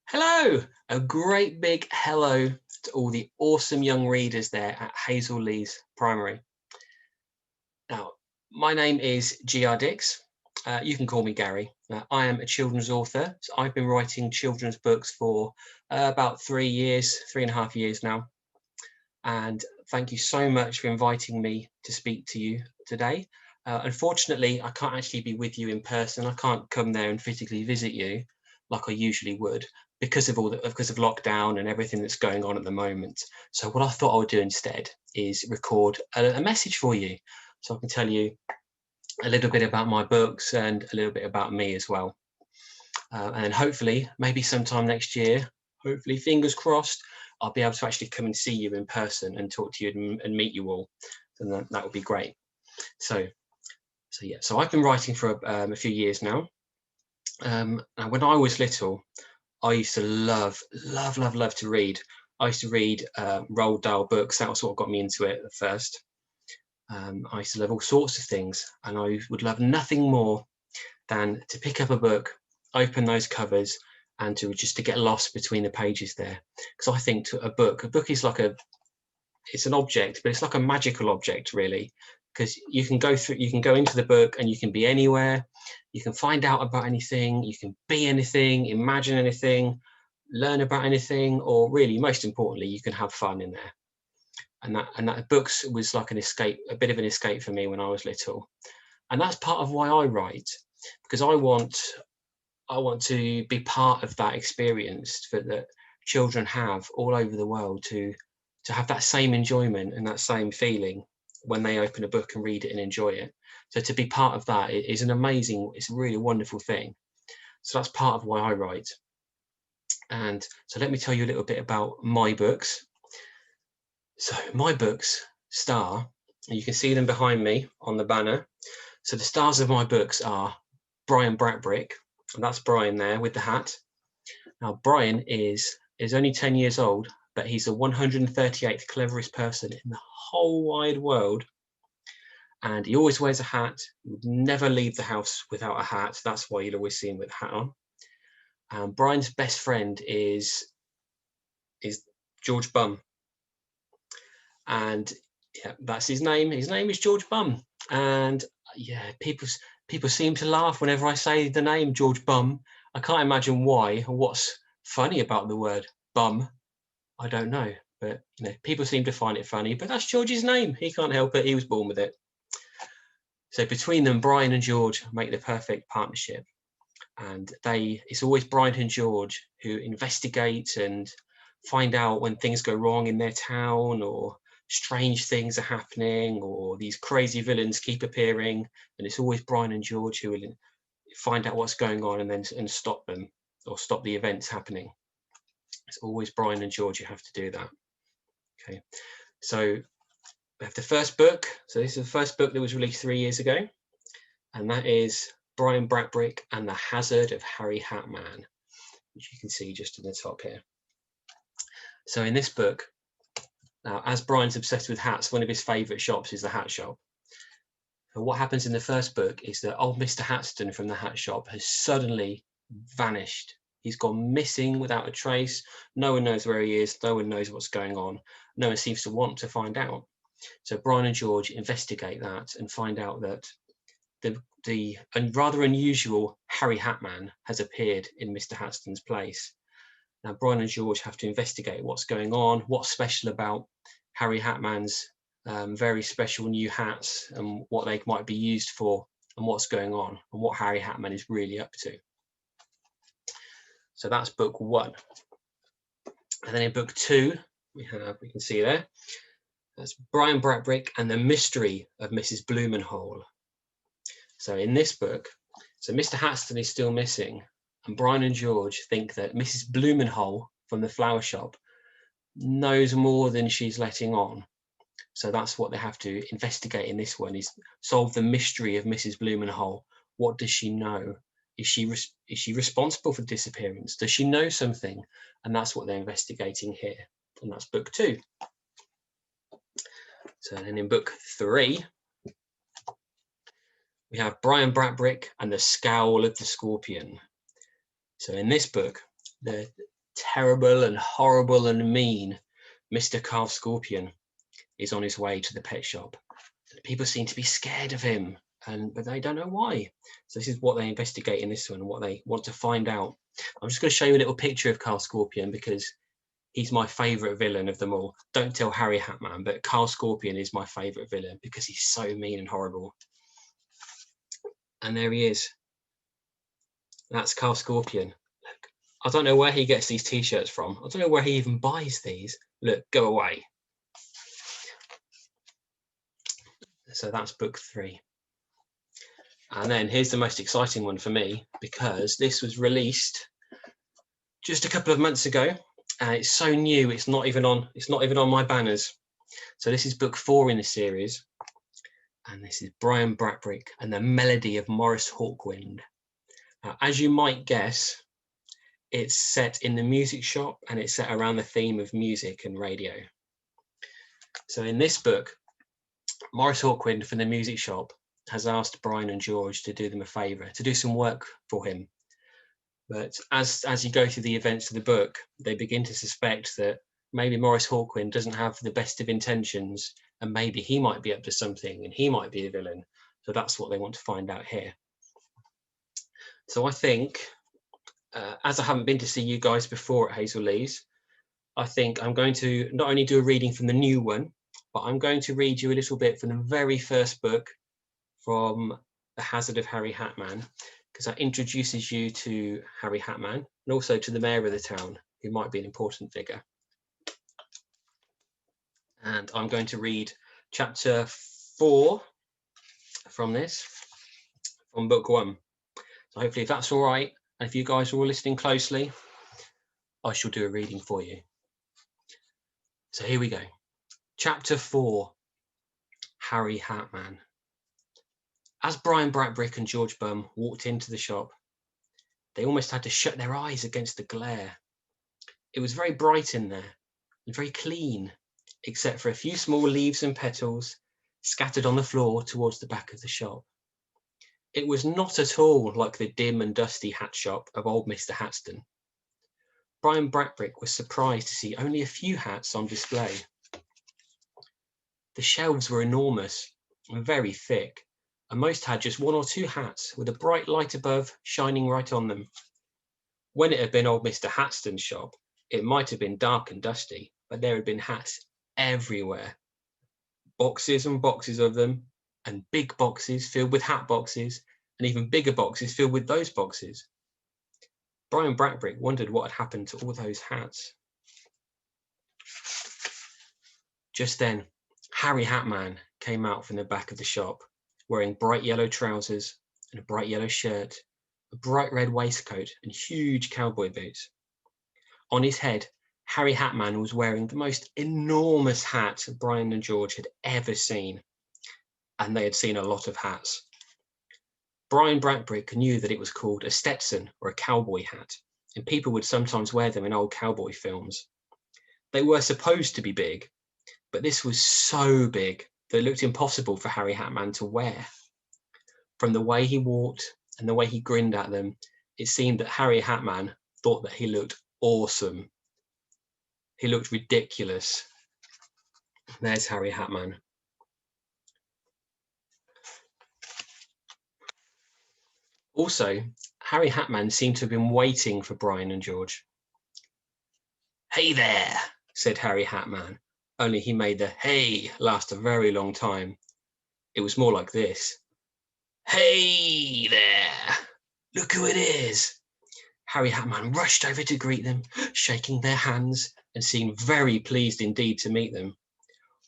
Hello, a great big hello to all the awesome young readers there at Hazel Leys Primary. Now, my name is GR Dix. You can call me Gary. I am a children's author. So I've been writing children's books for about 3 years, 3.5 years now. And thank you so much for inviting me to speak to you today. Unfortunately, I can't actually be with you in person. I can't come there and physically visit you like I usually would because of lockdown and everything that's going on at the moment. So what I thought I would do instead is record a message for you, so I can tell you a little bit about my books and a little bit about me as well. And then hopefully, maybe sometime next year, hopefully, fingers crossed, I'll be able to actually come and see you in person and talk to you and meet you all. And that would be great. So yeah, so I've been writing for a few years now. And when I was little, I used to love to read. I used to read Roald Dahl books. That was what got me into it at first. I used to love all sorts of things, and I would love nothing more than to pick up a book, open those covers, and to get lost between the pages there. Because I think a book is like it's an object, but it's like a magical object, really, because you can go into the book and you can be anywhere, you can find out about anything, you can be anything, imagine anything, learn about anything, or really, most importantly, you can have fun in there. And that books was like an escape, a bit of an escape for me when I was little. And that's part of why I write, because I want to be part of that experience that children have all over the world, to have that same enjoyment and that same feeling when they open a book and read it and enjoy it. So to be part of that is it's a really wonderful thing. So that's part of why I write. And so let me tell you a little bit about my books. So my books star, and you can see them behind me on the banner. So the stars of my books are Brian Bratbrick, and that's Brian there with the hat. Now Brian is only 10 years old, but he's the 138th cleverest person in the whole wide world. And he always wears a hat. He would never leave the house without a hat. That's why you'd always see him with a hat on. Brian's best friend is George Bum. And yeah, that's his name. His name is George Bum. And yeah, people seem to laugh whenever I say the name George Bum. I can't imagine why, or what's funny about the word bum. I don't know, but people seem to find it funny. But that's George's name. He can't help it. He was born with it. So between them, Brian and George make the perfect partnership. And it's always Brian and George who investigate and find out when things go wrong in their town, or strange things are happening, or these crazy villains keep appearing. And it's always Brian and George who will find out what's going on and stop them, or stop the events happening. It's always Brian and George who have to do that. Okay, so we have the first book. So this is the first book that was released 3 years ago, and that is Brian Bratbrick and the Hazard of Harry Hatman, which you can see just in the top here. So in this book, now as Brian's obsessed with hats, one of his favourite shops is the hat shop. And what happens in the first book is that old Mr. Hatston from the hat shop has suddenly vanished. He's gone missing without a trace. No one knows where he is. No one knows what's going on. No one seems to want to find out. So Brian and George investigate that and find out that the rather unusual Harry Hatman has appeared in Mr. Hatston's place. Now Brian and George have to investigate what's going on, what's special about Harry Hatman's very special new hats, and what they might be used for, and what's going on, and what Harry Hatman is really up to. So that's book one. And then in book two, we can see there, that's Brian Bratbrick and the Mystery of Mrs. Blumenhole. So in this book, so Mr. Hatston is still missing, and Brian and George think that Mrs. Blumenhole from the flower shop knows more than she's letting on. So that's what they have to investigate in this one, is solve the mystery of Mrs. Blumenhole. What does she know? Is she responsible for disappearance? Does she know something? And that's what they're investigating here. And that's book two. So then in book three, we have Brian Bratbrick and the Scowl of the Scorpion. So in this book, terrible and horrible and mean Mr. Carved Scorpion is on his way to the pet shop. People seem to be scared of him, but they don't know why. So this is what they investigate in this one, what they want to find out. I'm just going to show you a little picture of Carl Scorpion because he's my favourite villain of them all. Don't tell Harry Hatman, but Carl Scorpion is my favourite villain because he's so mean and horrible. And there he is. That's Carl Scorpion. Look, I don't know where he gets these t-shirts from. I don't know where he even buys these. Look, go away. So that's book 3. And then here's the most exciting one for me, because this was released just a couple of months ago. It's so new, it's not even on my banners. So this is book 4 in the series. And this is Brian Bratbrick and the Melody of Maurice Hawkwind. As you might guess, it's set in the music shop and it's set around the theme of music and radio. So in this book, Maurice Hawkwind from the music shop has asked Brian and George to do them a favour, to do some work for him. But as you go through the events of the book, they begin to suspect that maybe Maurice Hawkwind doesn't have the best of intentions, and maybe he might be up to something and he might be a villain. So that's what they want to find out here. So I think, as I haven't been to see you guys before at Hazel Leys, I think I'm going to not only do a reading from the new one, but I'm going to read you a little bit from the very first book, from The Hazard of Harry Hatman, because that introduces you to Harry Hatman and also to the mayor of the town, who might be an important figure. And I'm going to read chapter 4 from this, from book 1. So hopefully, if that's all right, and if you guys are all listening closely, I shall do a reading for you. So here we go. Chapter 4, Harry Hatman. As Brian Bratbrick and George Bum walked into the shop, they almost had to shut their eyes against the glare. It was very bright in there and very clean, except for a few small leaves and petals scattered on the floor towards the back of the shop. It was not at all like the dim and dusty hat shop of old Mr. Hatston. Brian Bratbrick was surprised to see only a few hats on display. The shelves were enormous and very thick, and most had just 1 or 2 hats with a bright light above shining right on them. When it had been old Mr. Hatston's shop, it might have been dark and dusty, but there had been hats everywhere. Boxes and boxes of them, and big boxes filled with hat boxes, and even bigger boxes filled with those boxes. Brian Bratbrick wondered what had happened to all those hats. Just then, Harry Hatman came out from the back of the shop, wearing bright yellow trousers and a bright yellow shirt, a bright red waistcoat and huge cowboy boots. On his head, Harry Hatman was wearing the most enormous hat Brian and George had ever seen, and they had seen a lot of hats. Brian Bratbrick knew that it was called a Stetson or a cowboy hat, and people would sometimes wear them in old cowboy films. They were supposed to be big, but this was so big that it looked impossible for Harry Hatman to wear. From the way he walked and the way he grinned at them, it seemed that Harry Hatman thought that he looked awesome. He looked ridiculous. There's Harry Hatman. Also, Harry Hatman seemed to have been waiting for Brian and George. "Hey there," said Harry Hatman, only he made the "hey" last a very long time. It was more like this. "Hey there, look who it is." Harry Hatman rushed over to greet them, shaking their hands and seemed very pleased indeed to meet them.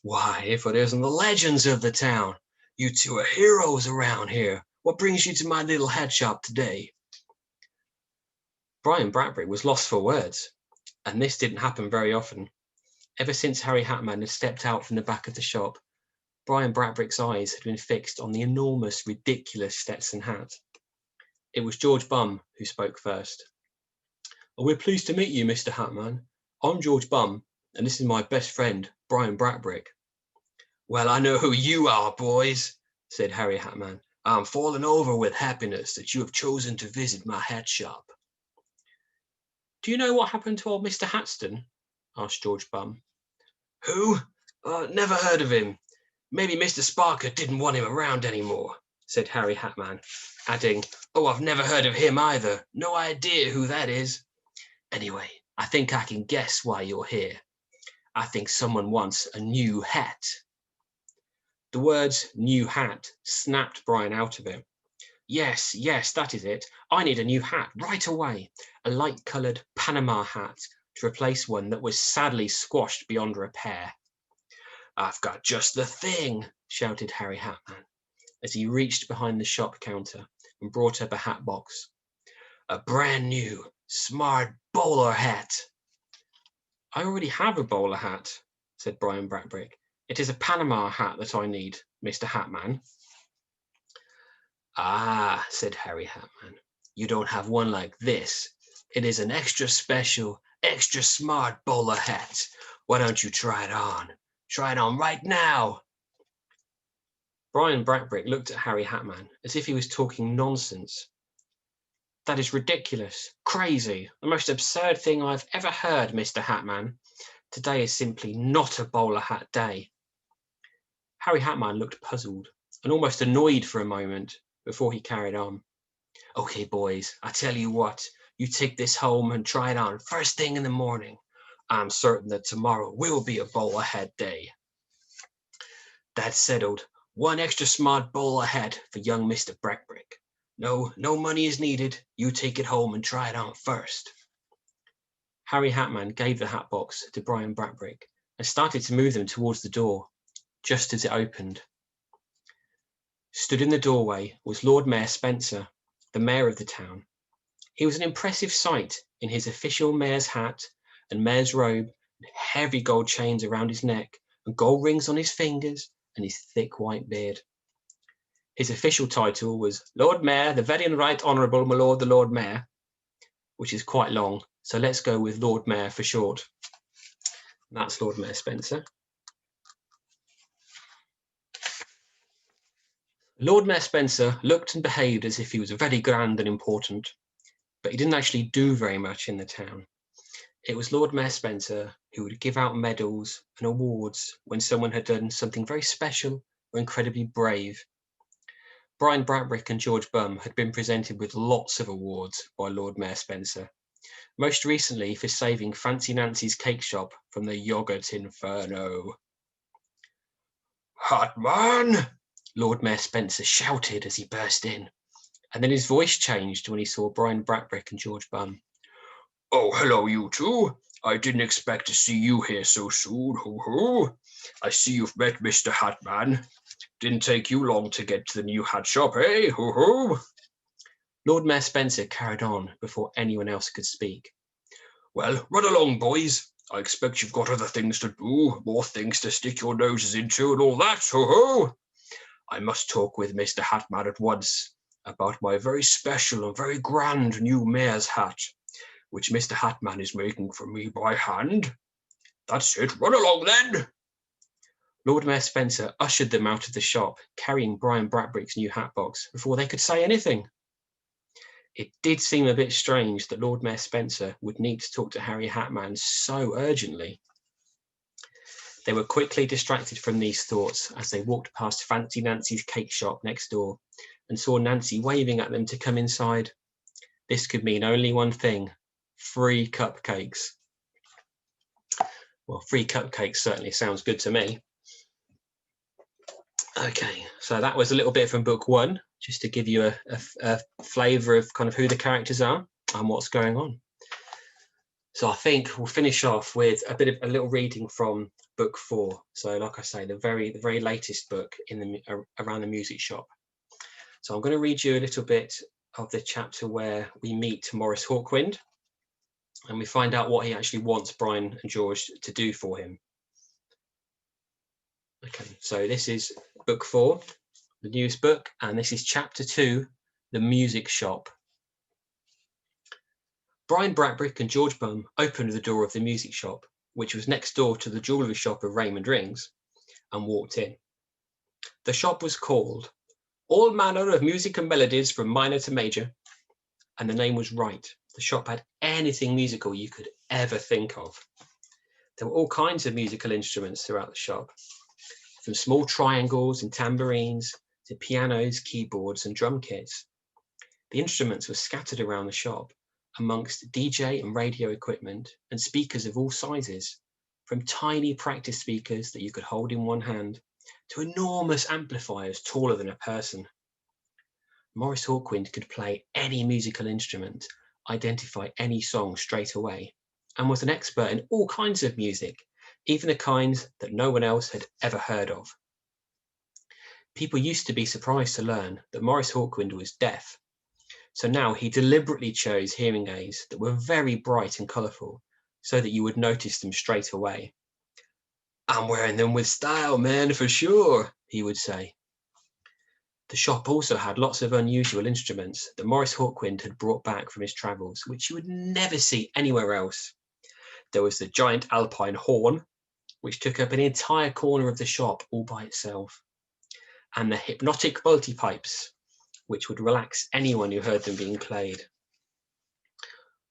"Why, if it isn't the legends of the town. You two are heroes around here. What brings you to my little hat shop today?" Brian Bratbrick was lost for words, and this didn't happen very often. Ever since Harry Hatman had stepped out from the back of the shop, Brian Bratbrick's eyes had been fixed on the enormous, ridiculous Stetson hat. It was George Bum who spoke first. "Oh, we're pleased to meet you, Mr. Hatman. I'm George Bum, and this is my best friend, Brian Bratbrick." "Well, I know who you are, boys," said Harry Hatman. "I'm falling over with happiness that you have chosen to visit my hat shop." Do you know what happened to old Mr. Hatston? Asked George Bum. Who? Never heard of him. Maybe Mr. Sparker didn't want him around anymore, said Harry Hatman, adding, oh, I've never heard of him either. No idea who that is. Anyway, I think I can guess why you're here. I think someone wants a new hat. The words new hat snapped Brian out of it. Yes, that is it. I need a new hat right away. A light-coloured Panama hat to replace one that was sadly squashed beyond repair. I've got just the thing, shouted Harry Hatman as he reached behind the shop counter and brought up a hat box. A brand new, smart bowler hat. I already have a bowler hat, said Brian Brackbrick. It is a Panama hat that I need, Mr. Hatman. Ah, said Harry Hatman, you don't have one like this. It is an extra special, extra smart bowler hat. Why don't you try it on? Try it on right now. Brian Brackbrick looked at Harry Hatman as if he was talking nonsense. That is ridiculous, crazy, the most absurd thing I've ever heard, Mr. Hatman. Today is simply not a bowler hat day. Harry Hatman looked puzzled and almost annoyed for a moment before he carried on. Okay, boys, I tell you what, you take this home and try it on first thing in the morning. I'm certain that tomorrow will be a bowler hat day. That's settled. One extra smart bowler hat for young Mr. Brackbrick. No money is needed. You take it home and try it on first. Harry Hatman gave the hat box to Brian Brackbrick and started to move them towards the door, just as it opened. Stood in the doorway was Lord Mayor Spencer, the mayor of the town. He was an impressive sight in his official mayor's hat and mayor's robe, and heavy gold chains around his neck and gold rings on his fingers and his thick white beard. His official title was Lord Mayor, the Very and Right Honourable my Lord the Lord Mayor, which is quite long, so let's go with Lord Mayor for short. That's Lord Mayor Spencer. Lord Mayor Spencer looked and behaved as if he was very grand and important, but he didn't actually do very much in the town. It was Lord Mayor Spencer who would give out medals and awards when someone had done something very special or incredibly brave. Brian Brackbrick and George Bum had been presented with lots of awards by Lord Mayor Spencer, most recently for saving Fancy Nancy's cake shop from the yogurt inferno. Hatman! Lord Mayor Spencer shouted as he burst in, and then his voice changed when he saw Brian Brackbrick and George Bum. Oh, hello, you two. I didn't expect to see you here so soon, ho-ho. I see you've met Mr. Hatman. Didn't take you long to get to the new hat shop, eh, ho-ho? Lord Mayor Spencer carried on before anyone else could speak. Well, run along, boys. I expect you've got other things to do, more things to stick your noses into and all that, ho-ho. I must talk with Mr. Hatman at once about my very special and very grand new mayor's hat, which Mr. Hatman is making for me by hand. That's it, run along then. Lord Mayor Spencer ushered them out of the shop, carrying Brian Brackbrick's new hat box before they could say anything. It did seem a bit strange that Lord Mayor Spencer would need to talk to Harry Hatman so urgently. They were quickly distracted from these thoughts as they walked past Fancy Nancy's cake shop next door and saw Nancy waving at them to come inside. This could mean only one thing: free cupcakes. Well, free cupcakes certainly sounds good to me. Okay, so that was a little bit from book one, just to give you a flavour of kind of who the characters are and what's going on. So I think we'll finish off with a little reading from book 4. So like I say, the very latest book in around the music shop. So I'm going to read you a little bit of the chapter where we meet Maurice Hawkwind and we find out what he actually wants Brian and George to do for him. Okay, so this is book 4, the newest book, and this is chapter 2, the music shop. Brian Brackbrick and George Bum opened the door of the music shop, which was next door to the jewellery shop of Raymond Rings, and walked in. The shop was called All Manner of Music and Melodies from Minor to Major, and the name was right, The shop had anything musical you could ever think of. There were all kinds of musical instruments throughout the shop, from small triangles and tambourines to pianos, keyboards, and drum kits. The instruments were scattered around the shop amongst DJ and radio equipment and speakers of all sizes, from tiny practice speakers that you could hold in one hand to enormous amplifiers taller than a person. Maurice Hawkwind could play any musical instrument, identify any song straight away, and was an expert in all kinds of music, even the kinds that no one else had ever heard of. People used to be surprised to learn that Maurice Hawkwind was deaf, so now he deliberately chose hearing aids that were very bright and colourful, so that you would notice them straight away. "I'm wearing them with style, man, for sure," he would say. The shop also had lots of unusual instruments that Maurice Hawkwind had brought back from his travels, which you would never see anywhere else. There was the giant alpine horn, which took up an entire corner of the shop all by itself, and the hypnotic multi-pipes, which would relax anyone who heard them being played.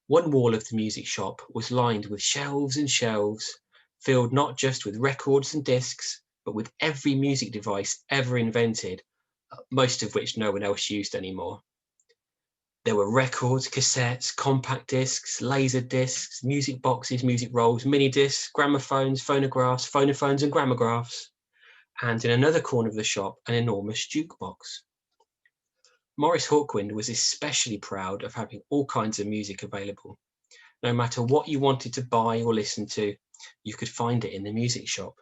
One wall of the music shop was lined with shelves and shelves, filled not just with records and discs, but with every music device ever invented, most of which no one else used anymore. There were records, cassettes, compact discs, laser discs, music boxes, music rolls, mini discs, gramophones, phonographs, phonophones, and gramographs, and in another corner of the shop, an enormous jukebox. Maurice Hawkwind was especially proud of having all kinds of music available. No matter what you wanted to buy or listen to, you could find it in the music shop.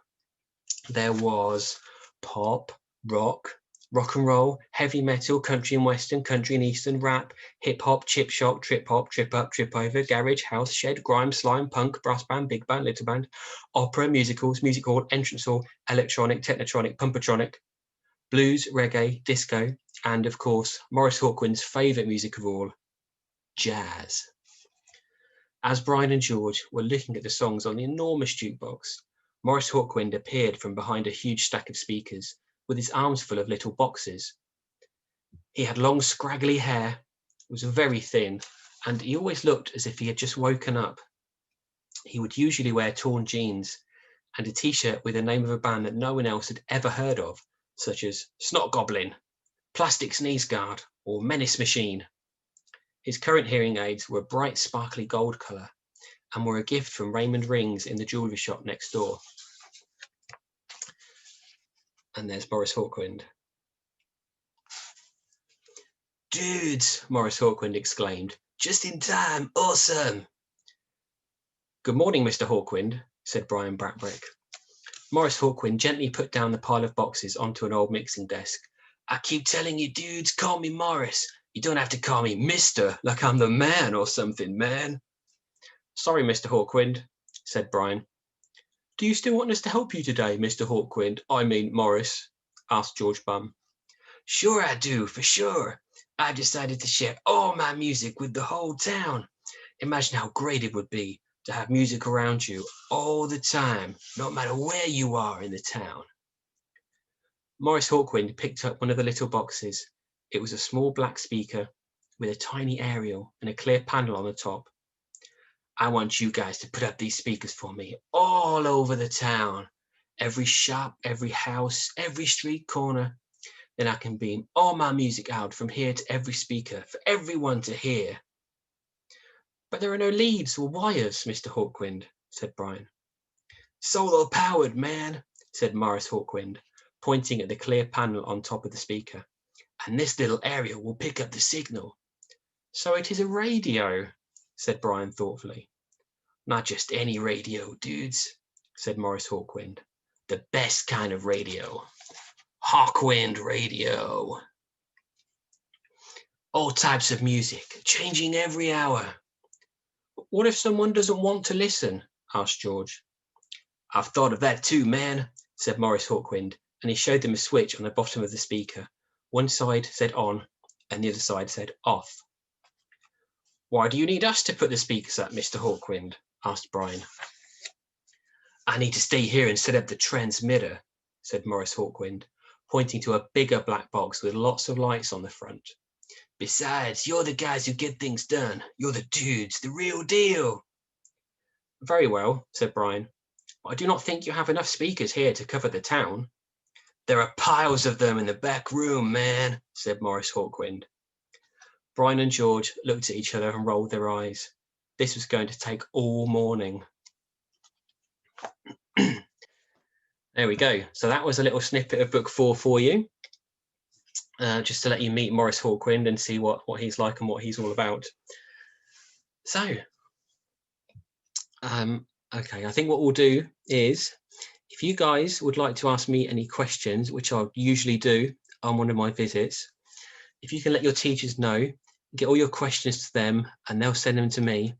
There was pop, rock and roll, heavy metal, country and western, country and eastern, rap, hip hop, chip shop, trip hop, trip up, trip over, garage, house, shed, grime, slime, punk, brass band, big band, little band, opera, musicals, music hall, entrance hall, electronic, technotronic, pumpatronic, blues, reggae, disco, and of course, Maurice Hawkwind's favourite music of all, jazz. As Brian and George were looking at the songs on the enormous jukebox, Maurice Hawkwind appeared from behind a huge stack of speakers with his arms full of little boxes. He had long, scraggly hair, was very thin, and he always looked as if he had just woken up. He would usually wear torn jeans and a t-shirt with the name of a band that no one else had ever heard of, such as Snot Goblin, Plastic Sneeze Guard, or Menace Machine. His current hearing aids were a bright, sparkly gold colour and were a gift from Raymond Rings in the jewellery shop next door. And there's Maurice Hawkwind. "Dudes," Maurice Hawkwind exclaimed, "just in time, awesome." "Good morning, Mr. Hawkwind," said Brian Brackbrick. Maurice Hawkwind gently put down the pile of boxes onto an old mixing desk. "I keep telling you dudes, call me Maurice. You don't have to call me Mr. like I'm the man or something, man." "Sorry, Mr. Hawkwind," said Brian. "Do you still want us to help you today, Mr. Hawkwind? I mean, Maurice," asked George Bum. "Sure I do, for sure. I've decided to share all my music with the whole town. Imagine how great it would be to have music around you all the time, no matter where you are in the town." Maurice Hawkwind picked up one of the little boxes. It was a small black speaker with a tiny aerial and a clear panel on the top. "I want you guys to put up these speakers for me all over the town. Every shop, every house, every street corner. Then I can beam all my music out from here to every speaker for everyone to hear." "But there are no leads or wires, Mr. Hawkwind," said Brian. "Solar powered, man," said Maurice Hawkwind, pointing at the clear panel on top of the speaker. "And this little area will pick up the signal." "So it is a radio," said Brian thoughtfully. "Not just any radio, dudes," said Maurice Hawkwind. "The best kind of radio. Hawkwind radio. All types of music, changing every hour." "What if someone doesn't want to listen?" asked George. "I've thought of that too, man," said Maurice Hawkwind, and he showed them a switch on the bottom of the speaker. One side said on, and the other side said off. "Why do you need us to put the speakers up, Mr. Hawkwind?" asked Brian. "I need to stay here and set up the transmitter," said Maurice Hawkwind, pointing to a bigger black box with lots of lights on the front. Besides, you're the guys who get things done. You're the dudes, the real deal. Very well, said Brian. I do not think you have enough speakers here to cover the town. There are piles of them in the back room, man, said Maurice Hawkwind. Brian and George looked at each other and rolled their eyes. This was going to take all morning. There we go. So that was a little snippet of book 4 for you, just to let you meet Maurice Hawkwind and see what he's like and what he's all about. So, okay, I think what we'll do is, if you guys would like to ask me any questions, which I usually do on one of my visits, if you can let your teachers know, get all your questions to them and they'll send them to me.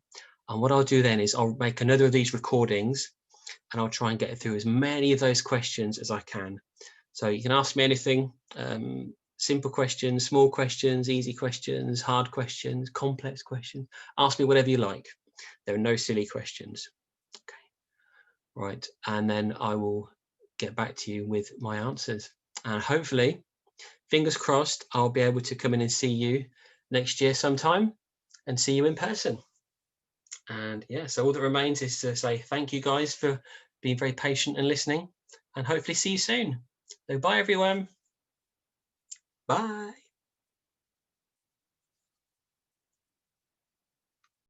And what I'll do then is I'll make another of these recordings and I'll try and get through as many of those questions as I can. So you can ask me anything, simple questions, small questions, easy questions, hard questions, complex questions. Ask me whatever you like. There are no silly questions. Okay, right. And then I will get back to you with my answers. And hopefully, fingers crossed, I'll be able to come in and see you next year sometime and see you in person. And yeah, so all that remains is to say thank you guys for being very patient and listening, and hopefully see you soon. So bye everyone. Bye.